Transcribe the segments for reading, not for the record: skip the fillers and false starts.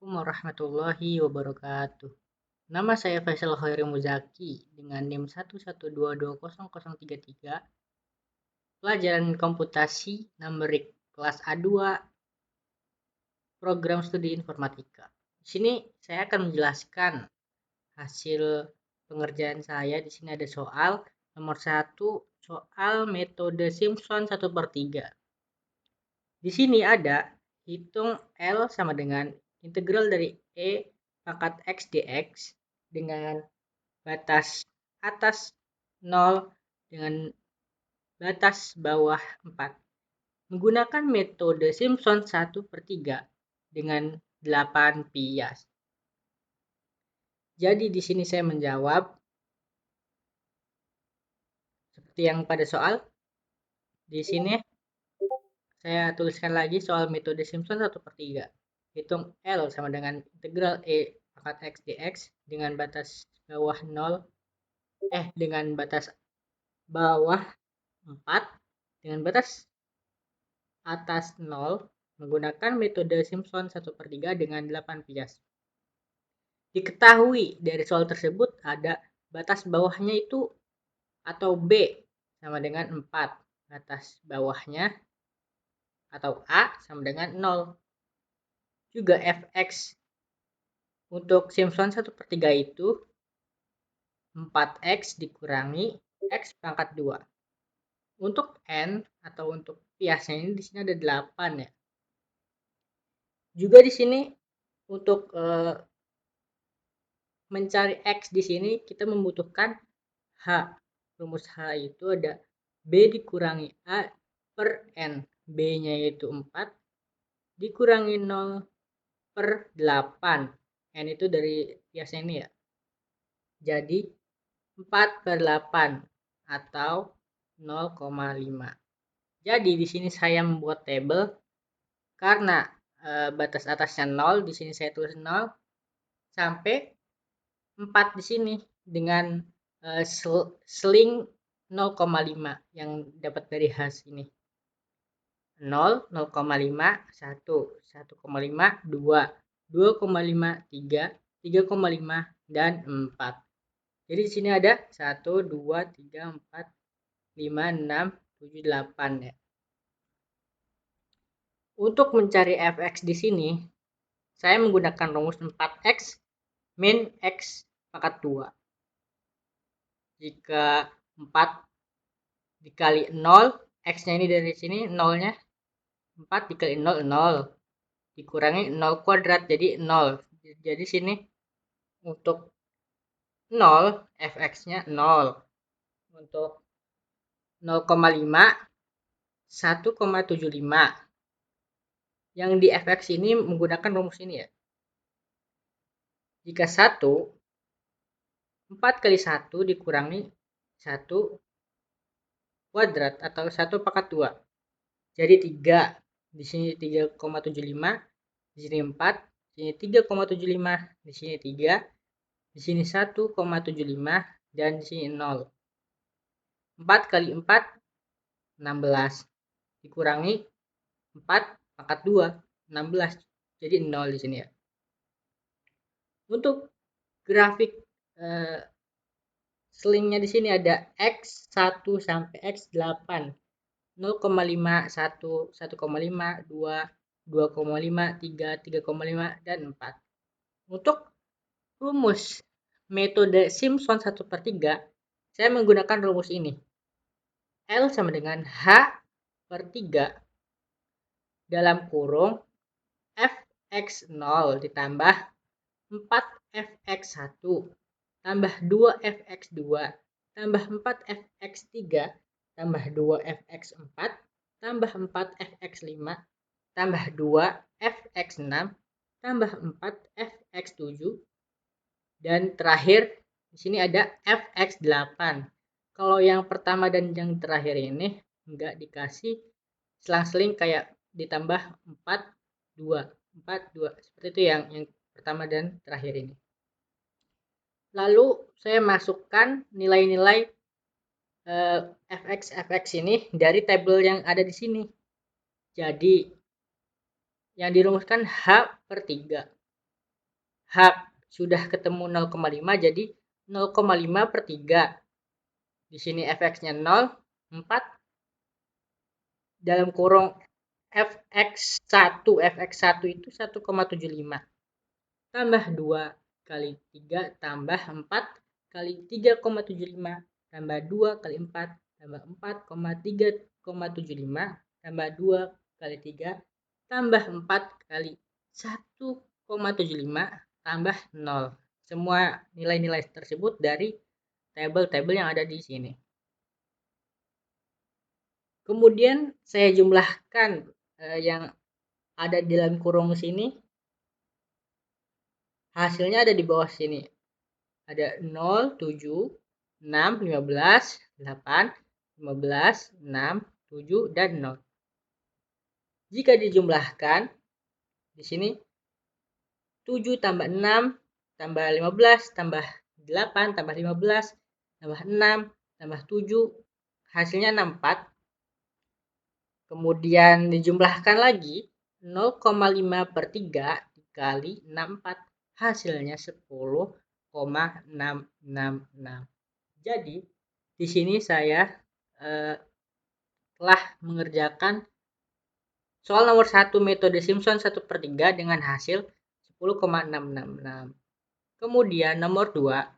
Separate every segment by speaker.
Speaker 1: Assalamualaikum warahmatullahi wabarakatuh. Nama saya Faisal Khairi Muzaki dengan NIM 1122033, pelajaran komputasi numerik kelas A2, program studi informatika. Di sini saya akan menjelaskan hasil pengerjaan saya. Di sini ada soal nomor 1, soal metode Simpson 1/3. Di sini ada hitung L sama dengan integral dari E pangkat X dx dengan batas atas 0 dengan batas bawah 4. Menggunakan metode Simpson 1/3 dengan 8 bias. Jadi di sini saya menjawab seperti yang pada soal. Di sini saya tuliskan lagi soal metode Simpson 1/3. Hitung L sama dengan integral E pangkat X dx dengan batas bawah 0 dengan batas bawah 4 dengan batas atas 0 menggunakan metode Simpson 1/3 dengan 8 bias. Diketahui dari soal tersebut ada batas bawahnya itu atau B sama dengan 4. Batas bawahnya atau A sama dengan 0. Juga Fx untuk Simpson 1/3 itu 4x dikurangi X pangkat 2. Untuk N atau untuk biasnya ini di sini ada 8 ya. Juga di sini untuk mencari X di sini kita membutuhkan H. Rumus H itu ada B dikurangi A per N. B-nya itu 4 dikurangi 0 per 8. N itu dari biasa ini ya. Jadi 4 per 8 atau 0,5. Jadi di sini saya membuat tabel karena batas atasnya 0, di sini saya tulis 0 sampai 4 di sini dengan seling 0,5 yang dapat dari hasil ini. 0, 0,5, 1, 1,5, 2, 2,5, 3, 3,5, dan 4. Jadi di sini ada 1, 2, 3, 4, 5, 6, 7, 8 ya. Untuk mencari fx di sini, saya menggunakan rumus 4x min x pangkat 2. Jika 4 dikali 0, x-nya ini dari sini 0-nya 4 dikali 0, 0. Dikurangi 0 kuadrat jadi 0. Jadi sini untuk 0, fx-nya 0. Untuk 0,5, 1,75. Yang di fx ini menggunakan rumus ini ya. Jika 1, 4 kali 1 dikurangi 1 kuadrat atau 1 pangkat 2. Jadi 3. Di sini 3,75, di sini 4, di sini 3,75, di sini 3, di sini 1,75, dan di sini 0. 4 kali 4, 16. Dikurangi 4 pangkat 2, 16. Jadi 0 di sini ya. Untuk grafik selingnya di sini ada X1 sampai X8. 0,5, 1, 1,5, 2, 2,5, 3, 3,5, dan 4. Untuk rumus metode Simpson 1/3, saya menggunakan rumus ini. L sama dengan H/3 dalam kurung Fx0 ditambah 4Fx1 tambah 2Fx2 tambah 4Fx3 tambah 2Fx4 tambah 4Fx5 tambah 2Fx6 tambah 4Fx7 dan terakhir di sini ada Fx8. Kalau yang pertama dan yang terakhir ini enggak dikasih selang-seling kayak ditambah 4 2 4 2 seperti itu yang pertama dan terakhir ini. Lalu saya masukkan nilai-nilai fx ini dari tabel yang ada di sini. Jadi yang dirumuskan H/3. H sudah ketemu 0,5, jadi 0,5 per 3. Di sini fx-nya 0, 4. Dalam kurung fx1. Fx1 itu 1,75. Tambah 2 kali 3 tambah 4 kali 3,75 tambah 2 kali 4 tambah 4,3,75 tambah 2 kali 3 tambah 4 kali 1,75 tambah 0. Semua nilai-nilai tersebut dari tabel-tabel yang ada di sini. Kemudian saya jumlahkan yang ada di dalam kurung sini. Hasilnya ada di bawah sini. Ada 0, 7, 6, 15, 8, 15, 6, 7, dan 0. Jika dijumlahkan, di sini 7 tambah 6, tambah 15, tambah 8, tambah 15, tambah 6, tambah 7, hasilnya 64. Kemudian dijumlahkan lagi, 0,5 per 3 dikali 64, hasilnya 10,666. Jadi, di sini saya telah mengerjakan soal nomor 1 metode Simpson 1/3 dengan hasil 10,666. Kemudian nomor 2,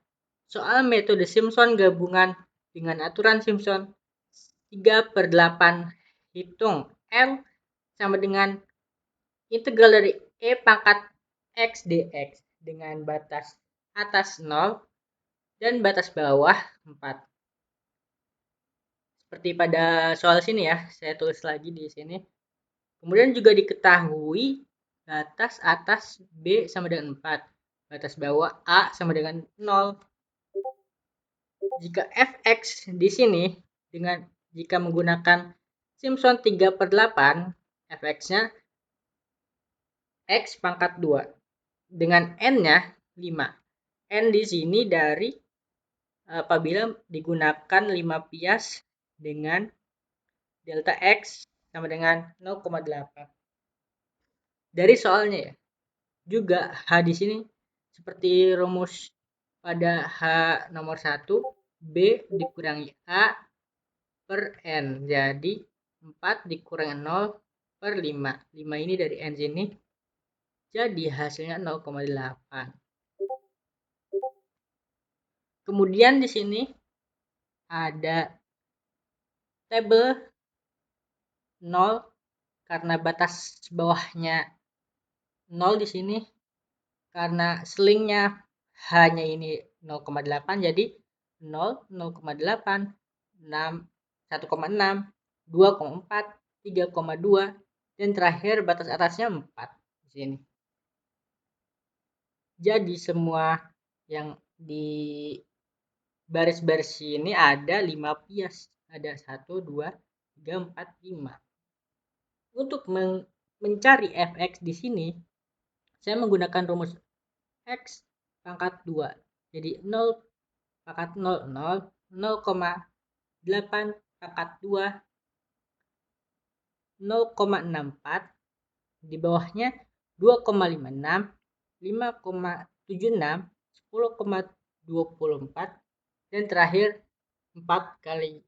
Speaker 1: soal metode Simpson gabungan dengan aturan Simpson 3/8 hitung L sama dengan integral dari E pangkat X dx dengan batas atas 0 dan batas bawah 4. Seperti pada soal sini ya, saya tulis lagi di sini. Kemudian juga diketahui batas atas B sama dengan 4, batas bawah A sama dengan 0. Jika fx di sini jika menggunakan Simpson 3/8, fx-nya X pangkat 2 dengan N-nya 5. N di sini dari apabila digunakan 5 bias dengan delta X sama dengan 0,8. Dari soalnya ya, juga H di sini seperti rumus pada H nomor 1, B dikurangi A per N. Jadi 4 dikurangi 0 per 5. 5 ini dari N sini. Jadi hasilnya 0,8. Kemudian di sini ada tabel 0 karena batas bawahnya 0 di sini, karena selingnya hanya ini 0,8, jadi 0, 0,8, 6, 1,6, 2,4, 3,2, dan terakhir batas atasnya 4 di sini. Jadi semua yang di baris-baris ini ada 5 bias. Ada 1, 2, 3, 4, 5. Untuk mencari fx di sini, saya menggunakan rumus x pangkat 2. Jadi 0 pangkat 0, 0, 0,8 pangkat 2, 0,64, di bawahnya 2,56, 5,76, 10,24, dan terakhir 4 kali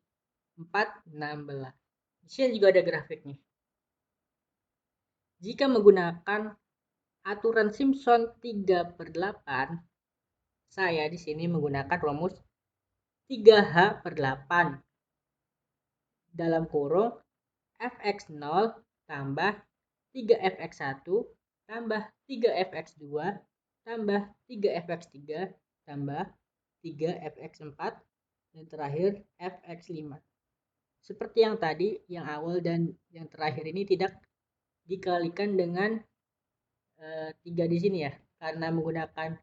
Speaker 1: 4, 16. Di sini juga ada grafiknya. Jika menggunakan aturan Simpson 3/8, saya di sini menggunakan rumus 3H/8 dalam kurung fx0 tambah 3fx1 tambah 3fx2 tambah 3fx3 tambah 3fx4 dan terakhir fx5. Seperti yang tadi, yang awal dan yang terakhir ini tidak dikalikan dengan 3 di sini ya, karena menggunakan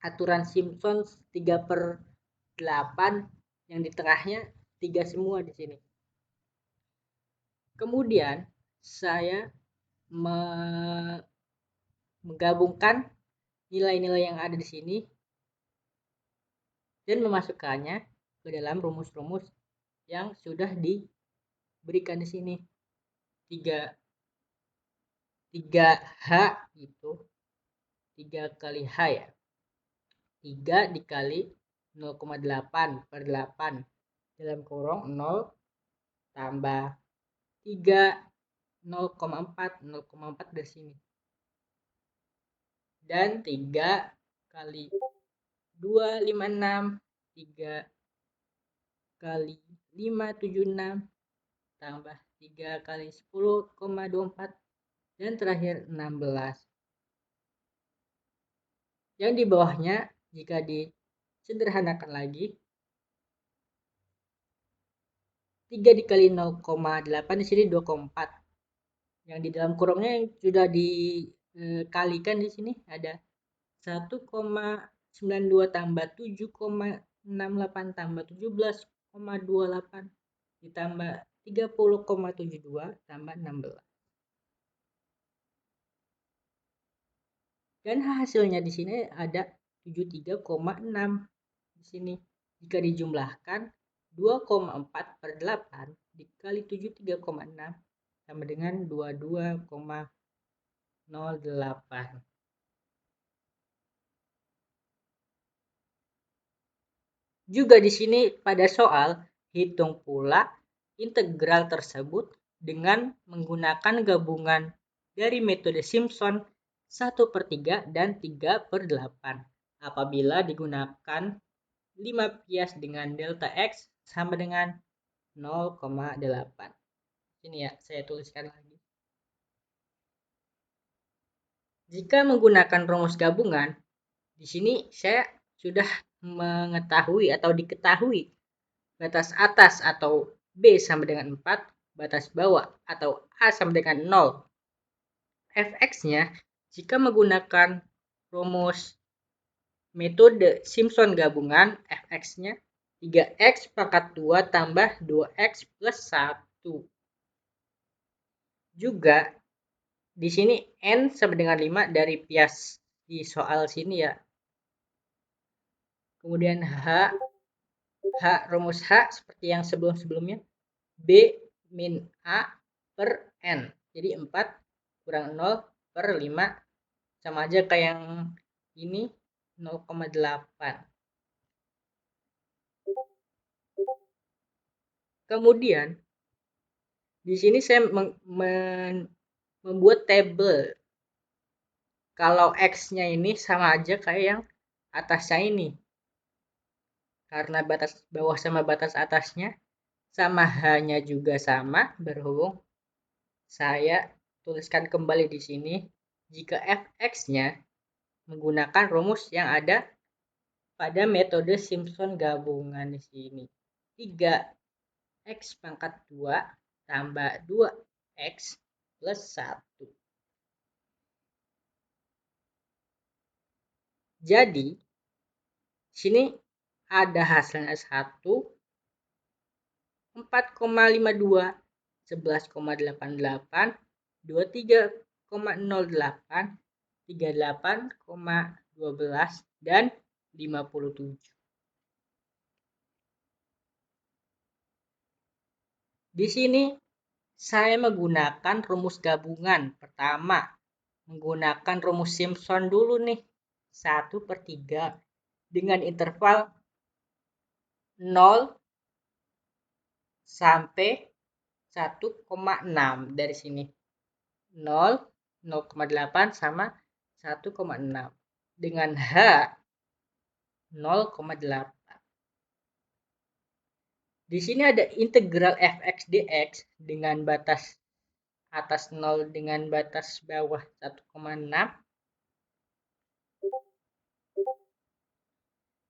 Speaker 1: aturan Simpson 3/8 yang di tengahnya 3 semua di sini. Kemudian saya menggabungkan nilai-nilai yang ada di sini dan memasukkannya ke dalam rumus-rumus yang sudah diberikan di sini. 3H itu 3 kali H ya. 3 dikali 0,8 per 8 dalam kurung 0 tambah 3 0,4 dari sini. Dan 3 kali 2 56 3 kali 5 76 tambah 3 kali 10,24 dan terakhir 16. Yang di bawahnya jika disederhanakan lagi 3 dikali 0,8 di sini 2,4. Yang di dalam kurungnya yang sudah dikalikan di sini ada 1,92 tambah 7,68 tambah 17,28 ditambah 30,72 tambah 16. Dan hasilnya di sini ada 73,6 di sini. Jika dijumlahkan 2,4 per 8 dikali 73,6 sama dengan 22,08. Juga di sini pada soal hitung pula integral tersebut dengan menggunakan gabungan dari metode Simpson 1/3 dan 3/8 apabila digunakan 5 bias dengan delta X sama dengan 0,8. Ini ya, saya tuliskan lagi. Jika menggunakan rumus gabungan, di sini saya sudah mengetahui atau diketahui batas atas atau B sama dengan 4, batas bawah atau A sama dengan 0. Fx-nya jika menggunakan rumus metode Simpson gabungan, Fx-nya 3x pangkat 2 tambah 2x plus 1. Juga di sini n sama dengan 5 dari bias di soal sini ya. Kemudian rumus H seperti yang sebelum-sebelumnya, B min A per N. Jadi 4 kurang 0 per 5 sama aja kayak yang ini 0,8. Kemudian di sini saya membuat tabel. Kalau X-nya ini sama aja kayak yang atasnya ini. Karena batas bawah sama batas atasnya sama H-nya juga sama, berhubung saya tuliskan kembali di sini jika Fx-nya menggunakan rumus yang ada pada metode Simpson gabungan di sini. 3x pangkat 2 tambah 2x plus 1. Jadi sini ada hasilnya 1, 4,52, 11,88, 23,08, 38,12 dan 57. Di sini saya menggunakan rumus gabungan. Pertama, menggunakan rumus Simpson dulu nih. 1/3 dengan interval 0 sampai 1,6 dari sini. 0, 0,8 sama 1,6. Dengan H 0,8. Di sini ada integral fx dx dengan batas atas 0 dengan batas bawah 1,6.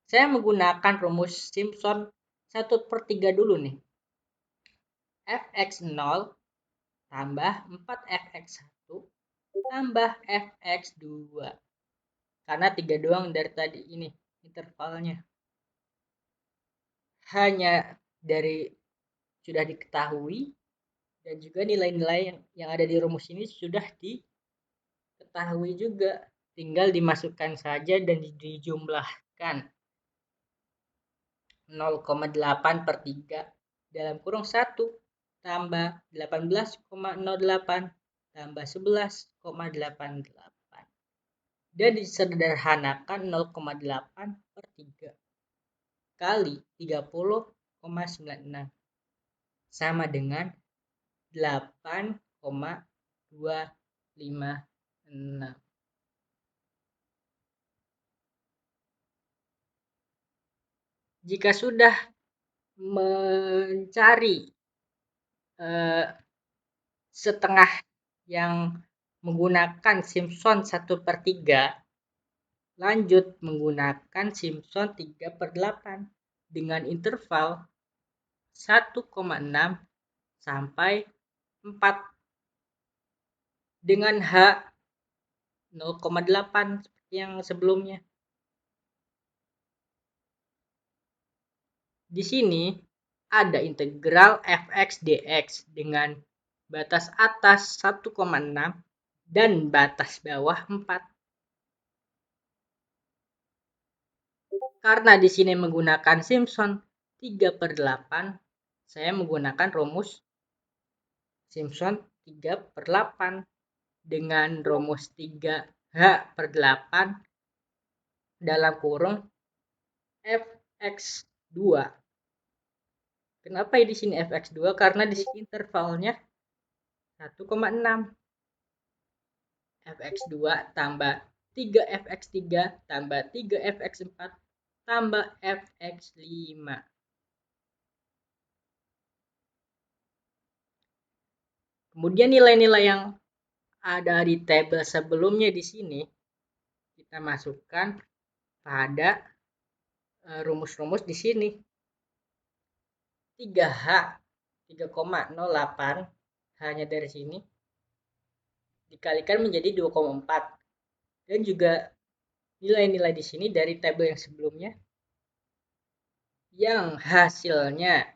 Speaker 1: Saya menggunakan rumus Simpson 1/3 dulu nih. Fx 0 tambah 4fx1 tambah fx2. Karena 3 doang dari tadi ini intervalnya. Hanya dari sudah diketahui dan juga nilai-nilai yang ada di rumus ini sudah diketahui juga. Tinggal dimasukkan saja dan dijumlahkan. 0,8/3 dalam kurung 1 tambah 18,08 tambah 11,88 dan disederhanakan 0,8/3 kali 30,96 sama dengan 8,256. Jika sudah mencari setengah yang menggunakan Simpson 1/3, lanjut menggunakan Simpson 3/8 dengan interval 1,6 sampai 4 dengan H 0,8 seperti yang sebelumnya. Di sini ada integral fx dx dengan batas atas 1,6 dan batas bawah 4. Karena di sini menggunakan Simpson 3/8, saya menggunakan rumus Simpson 3/8 dengan rumus 3H/8 dalam kurung fx2. Kenapa di sini fx2? Karena di sini intervalnya 1,6. fx2 tambah 3fx3 tambah 3fx4 tambah fx5. Kemudian nilai-nilai yang ada di tabel sebelumnya di sini kita masukkan pada rumus-rumus di sini. 3H 3,08 hanya dari sini dikalikan menjadi 2,4 dan juga nilai-nilai di sini dari tabel yang sebelumnya yang hasilnya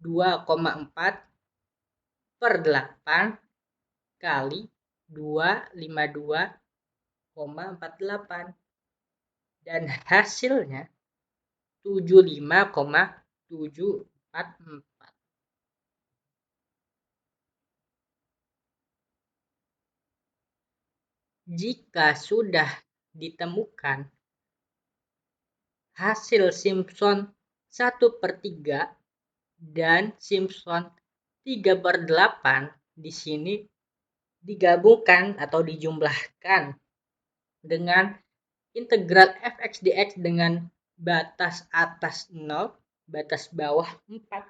Speaker 1: 2,4/8 kali 252,48 dan hasilnya 75,744. Jika sudah ditemukan hasil Simpson 1/3 dan Simpson 3/8, di sini digabungkan atau dijumlahkan dengan integral fx dx dengan batas atas 0, batas bawah 4.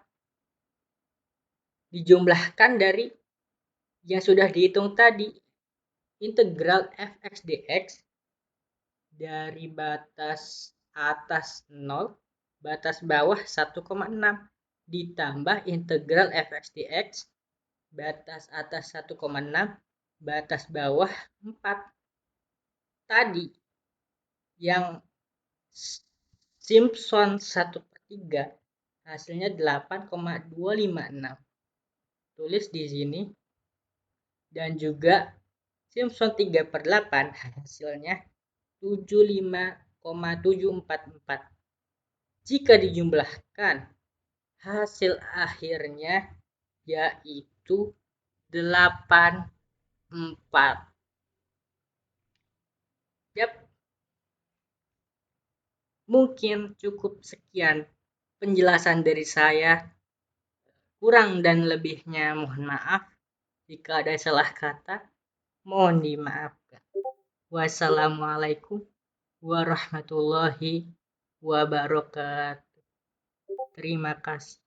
Speaker 1: Dijumlahkan dari yang sudah dihitung tadi, integral fx dx dari batas atas 0, batas bawah 1,6 ditambah integral fx dx batas atas 1,6, batas bawah 4. Tadi yang Simpson 1/3 hasilnya 8,256. Tulis di sini. Dan juga Simpson 3/8 hasilnya 75,744. Jika dijumlahkan hasil akhirnya yaitu 84. Yap. Mungkin cukup sekian penjelasan dari saya. Kurang dan lebihnya mohon maaf. Jika ada salah kata, mohon dimaafkan. Wassalamualaikum warahmatullahi wabarakatuh. Terima kasih.